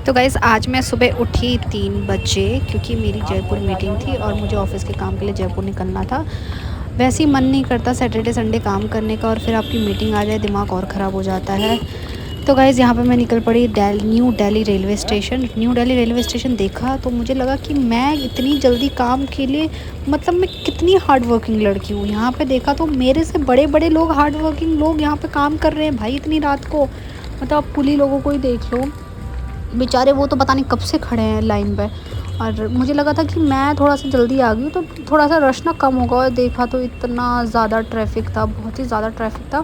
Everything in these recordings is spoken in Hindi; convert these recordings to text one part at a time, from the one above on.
तो गाइज़ आज मैं सुबह उठी 3 बजे क्योंकि मेरी जयपुर मीटिंग थी और मुझे ऑफ़िस के काम के लिए जयपुर निकलना था। वैसे ही मन नहीं करता सैटरडे संडे काम करने का और फिर आपकी मीटिंग आ जाए दिमाग और ख़राब हो जाता है। तो गाइज़ यहाँ पे मैं निकल पड़ी new Delhi railway station. New Delhi railway station देखा तो मुझे लगा कि मैं इतनी जल्दी काम के लिए मतलब मैं कितनी हार्ड वर्किंग लड़की हूँ। यहाँ पे देखा तो मेरे से बड़े-बड़े लोग हार्ड वर्किंग लोग यहाँ पे काम कर रहे हैं भाई इतनी रात को। मतलब आप कुली लोगों को ही देख लो। बेचारे वो तो पता नहीं कब से खड़े हैं लाइन पे। और मुझे लगा था कि मैं थोड़ा सा जल्दी आ गई तो थोड़ा सा रश ना कम होगा और देखा तो इतना ज़्यादा ट्रैफिक था, बहुत ही ज़्यादा ट्रैफिक था।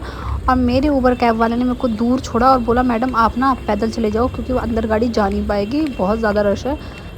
और मेरे ऊबर कैब वाले ने मेरे को दूर छोड़ा और बोला मैडम आप ना पैदल चले जाओ क्योंकि वो अंदर गाड़ी जा नहीं पाएगी, बहुत ज़्यादा रश है।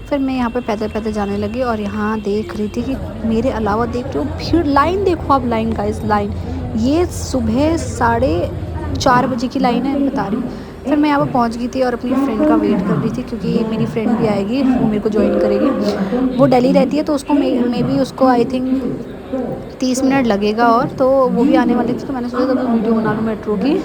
फिर मैं यहाँ पे पैदल जाने लगी और यहाँ देख रही थी कि मेरे अलावा देख रहे हो भीड़, लाइन देखो आप, लाइन गाइस लाइन। ये सुबह 4:30 बजे की लाइन है, बता रही हूँ। फिर मैं यहाँ पर पहुँच गई थी और अपनी फ्रेंड का वेट कर रही थी क्योंकि मेरी फ्रेंड भी आएगी, वो मेरे को ज्वाइन करेगी। वो दिल्ली रहती है तो उसको मे बी उसको आई थिंक 30 मिनट लगेगा और तो वो भी आने वाली थी। तो मैंने सोचा तब वीडियो बना लूँ मेट्रो की।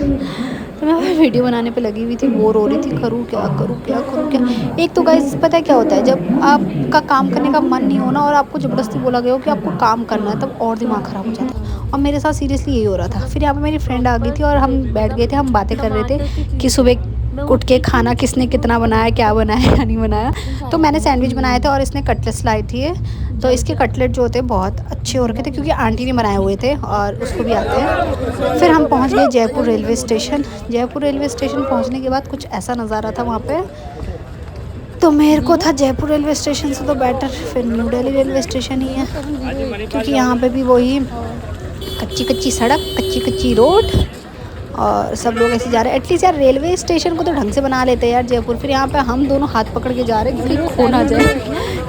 तो मैं वीडियो बनाने पे लगी हुई थी, बोर हो रही थी, करूँ क्या करूँ क्या करूँ क्या। एक तो गाइस पता है क्या होता है, जब आपका काम करने का मन नहीं हो ना और आपको ज़बरदस्ती बोला गया हो कि आपको काम करना है तब और दिमाग ख़राब हो जाता है। और मेरे साथ सीरियसली यही हो रहा था। फिर यहाँ पे मेरी फ्रेंड आ गई थी और हम बैठ गए थे, हम बातें कर रहे थे कि सुबह उठ के खाना किसने कितना बनाया, क्या बनाया क्या नहीं बनाया। तो मैंने सैंडविच बनाए थे और इसने कटलेट्स लाई थी। तो इसके कटलेट जो होते हैं बहुत अच्छे हो रखे थे क्योंकि आंटी ने बनाए हुए थे और उसको भी आते हैं। फिर हम पहुंच गए Jaipur railway station. Jaipur railway station पहुंचने के बाद कुछ ऐसा नज़ारा था वहाँ पे। तो मेरे को था जयपुर रेलवे स्टेशन से तो बेटर फिर न्यू दिल्ली रेलवे स्टेशन ही है क्योंकि यहाँ पे भी वही कच्ची कच्ची सड़क, कच्ची कच्ची रोड और सब लोग ऐसे जा रहे हैं। एटलीस्ट यार रेलवे स्टेशन को तो ढंग से बना लेते हैं यार जयपुर। फिर यहाँ पे हम दोनों हाथ पकड़ के जा रहे हैं कि कहीं खो ना जाए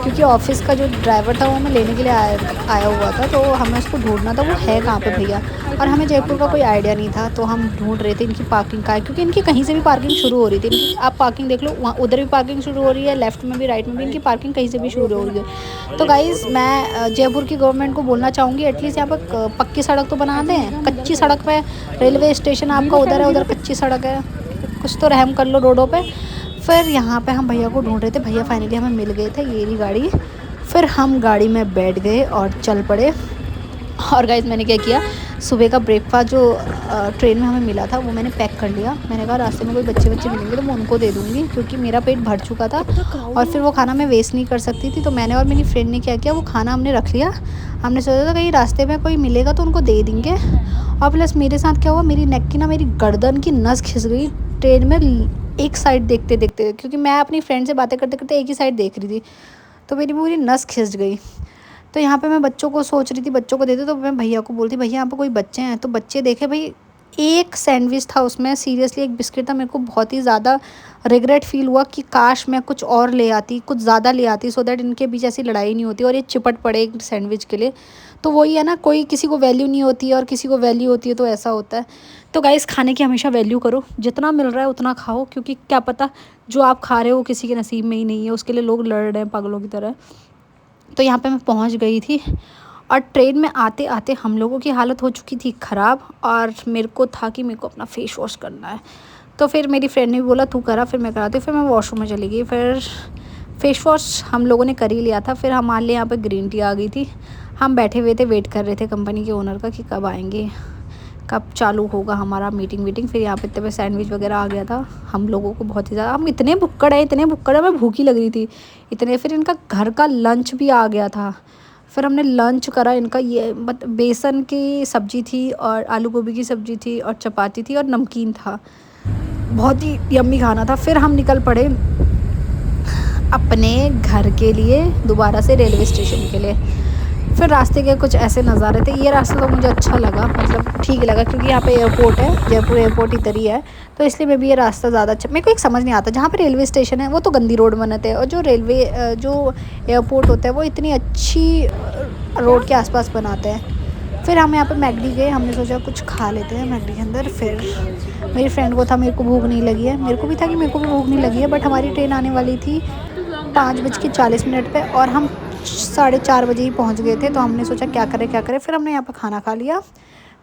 क्योंकि ऑफिस का जो ड्राइवर था वो हमें लेने के लिए आया हुआ था तो हमें उसको ढूंढना था, वो है कहाँ पे भैया। और हमें जयपुर का कोई आइडिया नहीं था तो हम ढूंढ रहे थे इनकी पार्किंग का है क्योंकि इनकी कहीं से भी पार्किंग शुरू हो रही थी। इनकी आप पार्किंग देख लो, वहाँ उधर भी पार्किंग शुरू हो रही है, लेफ्ट में भी राइट में भी इनकी पार्किंग कहीं से भी शुरू हो रही है। तो गाइज़ मैं जयपुर की गवर्नमेंट को बोलना चाहूँगी एटलीस्ट यहाँ पर पक्की सड़क तो बना दें। कच्ची सड़क पे रेलवे स्टेशन आपका उधर है, उधर कच्ची सड़क है, कुछ तो रहम कर लो रोडों पे। फिर यहाँ पे हम भैया को ढूंढ रहे थे, भैया फाइनली हमें मिल गए थे, ये रही गाड़ी। फिर हम गाड़ी में बैठ गए और चल पड़े। और गाइस मैंने क्या किया, सुबह का ब्रेकफास्ट जो ट्रेन में हमें मिला था वो मैंने पैक कर लिया। मैंने कहा रास्ते में कोई बच्चे मिलेंगे तो मैं उनको दे दूँगी क्योंकि मेरा पेट भर चुका था और फिर वो खाना मैं वेस्ट नहीं कर सकती थी। तो मैंने और मेरी फ्रेंड ने क्या किया, वो खाना हमने रख लिया। हमने सोचा था कहीं रास्ते में कोई मिलेगा तो उनको दे देंगे। और प्लस मेरे साथ क्या हुआ, मेरी नेक की ना, मेरी गर्दन की नस खिंच गई ट्रेन में एक साइड देखते देखते, क्योंकि मैं अपनी फ्रेंड से बातें करते करते एक ही साइड देख रही थी तो मेरी पूरी नस खिंच गई। तो यहाँ पे मैं बच्चों को सोच रही थी बच्चों को दे दे, तो मैं भैया को बोलती भैया यहाँ पे कोई बच्चे हैं। तो बच्चे देखे भाई, एक सैंडविच था उसमें, सीरियसली एक बिस्किट था। मेरे को बहुत ही ज़्यादा रिग्रेट फील हुआ कि काश मैं कुछ और ले आती, कुछ ज़्यादा ले आती सो दैट इनके बीच ऐसी लड़ाई नहीं होती और ये चिपट पड़े एक सैंडविच के लिए। तो वही है ना, कोई किसी को वैल्यू नहीं होती है और किसी को वैल्यू होती है तो ऐसा होता है। तो गाइस खाने की हमेशा वैल्यू करो, जितना मिल रहा है उतना खाओ क्योंकि क्या पता जो आप खा रहे हो किसी के नसीब में ही नहीं है, उसके लिए लोग लड़ रहे हैं पागलों की तरह। तो यहाँ पे मैं पहुँच गई थी और ट्रेन में आते आते हम लोगों की हालत हो चुकी थी ख़राब और मेरे को था कि मेरे को अपना फेस वॉश करना है। तो फिर मेरी फ्रेंड ने भी बोला तू करा, फिर मैं कराती। फिर मैं वॉशरूम में चली गई, फिर फेस वॉश हम लोगों ने कर ही लिया था। फिर हमारे लिए यहाँ पे ग्रीन टी आ गई थी। हम बैठे हुए थे, वेट कर रहे थे कंपनी के ओनर का कि कब आएंगे, कब चालू होगा हमारा मीटिंग। फिर यहाँ पे इतने सैंडविच वगैरह आ गया था हम लोगों को, बहुत ही ज़्यादा। हम इतने भुक्कड़ है, मैं भूखी लग रही थी इतने। फिर इनका घर का लंच भी आ गया था। फिर हमने लंच करा इनका, ये बेसन की सब्ज़ी थी और आलू गोभी की सब्ज़ी थी और चपाती थी और नमकीन था, बहुत ही यम्मी खाना था। फिर हम निकल पड़े अपने घर के लिए, दोबारा से रेलवे स्टेशन के लिए। फिर रास्ते के कुछ ऐसे नज़ारे थे, ये रास्ता तो मुझे अच्छा लगा, मतलब ठीक लगा क्योंकि यहाँ पे एयरपोर्ट है, जयपुर एयरपोर्ट इधर ही है तो इसलिए मैं भी ये रास्ता ज़्यादा अच्छा। मेरे को एक समझ नहीं आता, जहाँ पे रेलवे स्टेशन है वो तो गंदी रोड बनाते हैं और जो जो एयरपोर्ट होता है वो इतनी अच्छी रोड के आसपास बनाते हैं। फिर हम यहाँ पे मैकडी गए, हमने सोचा कुछ खा लेते हैं मैकडी के अंदर। फिर मेरी फ्रेंड को था मेरे को भूख नहीं लगी है, मेरे को भी था कि मेरे को भी भूख नहीं लगी है, बट हमारी ट्रेन आने वाली थी 5:40 पे और हम 4:30 बजे ही पहुंच गए थे। तो हमने सोचा क्या करें। फिर हमने यहाँ पर खाना खा लिया।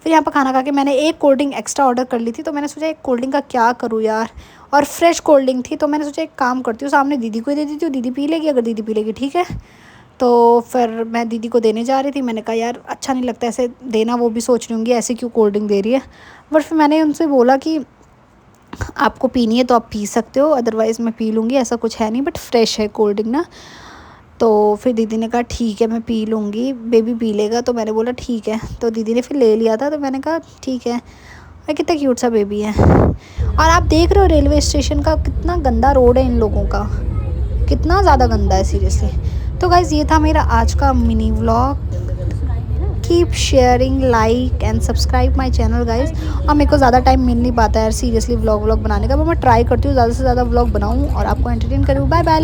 फिर यहाँ पर खाना खा के मैंने एक कोल्ड ड्रिंक एक्स्ट्रा ऑर्डर कर ली थी, तो मैंने सोचा एक कोल्ड ड्रिंक का क्या करूँ यार, और फ्रेश कोल्ड ड्रिंक थी, तो मैंने सोचा एक काम करती हूँ, सामने दीदी को ही दे देती हूँ, दीदी पी लेगी, अगर दीदी पी लेगी ठीक है। तो फिर मैं दीदी को देने जा रही थी, मैंने कहा यार अच्छा नहीं लगता ऐसे देना, वो भी सोच रही होंगी ऐसे क्यों कोल्ड ड्रिंक दे रही है। बट फिर मैंने उनसे बोला कि आपको पीनी है तो आप पी सकते हो, अदरवाइज़ मैं पी लूँगी, ऐसा कुछ है नहीं, बट फ्रेश है कोल्ड ड्रिंक ना। तो फिर दीदी ने कहा ठीक है मैं पी लूँगी, बेबी पी लेगा, तो मैंने बोला ठीक है। तो दीदी ने फिर ले लिया था, तो मैंने कहा ठीक है। और कितना क्यूट सा बेबी है। और आप देख रहे हो रेलवे स्टेशन का कितना गंदा रोड है इन लोगों का, कितना ज़्यादा गंदा है सीरियसली। तो गाइज़ ये था मेरा आज का mini vlog. Keep sharing, like and subscribe my channel guys. और मेरे को ज़्यादा टाइम मिल नहीं पाता है यार सीरियसली व्लॉग बनाने का, पर मैं ट्राई करती हूँ ज़्यादा से ज़्यादा व्लॉग बनाऊँ और आपको एंटरटेन करूँ। Bye bye.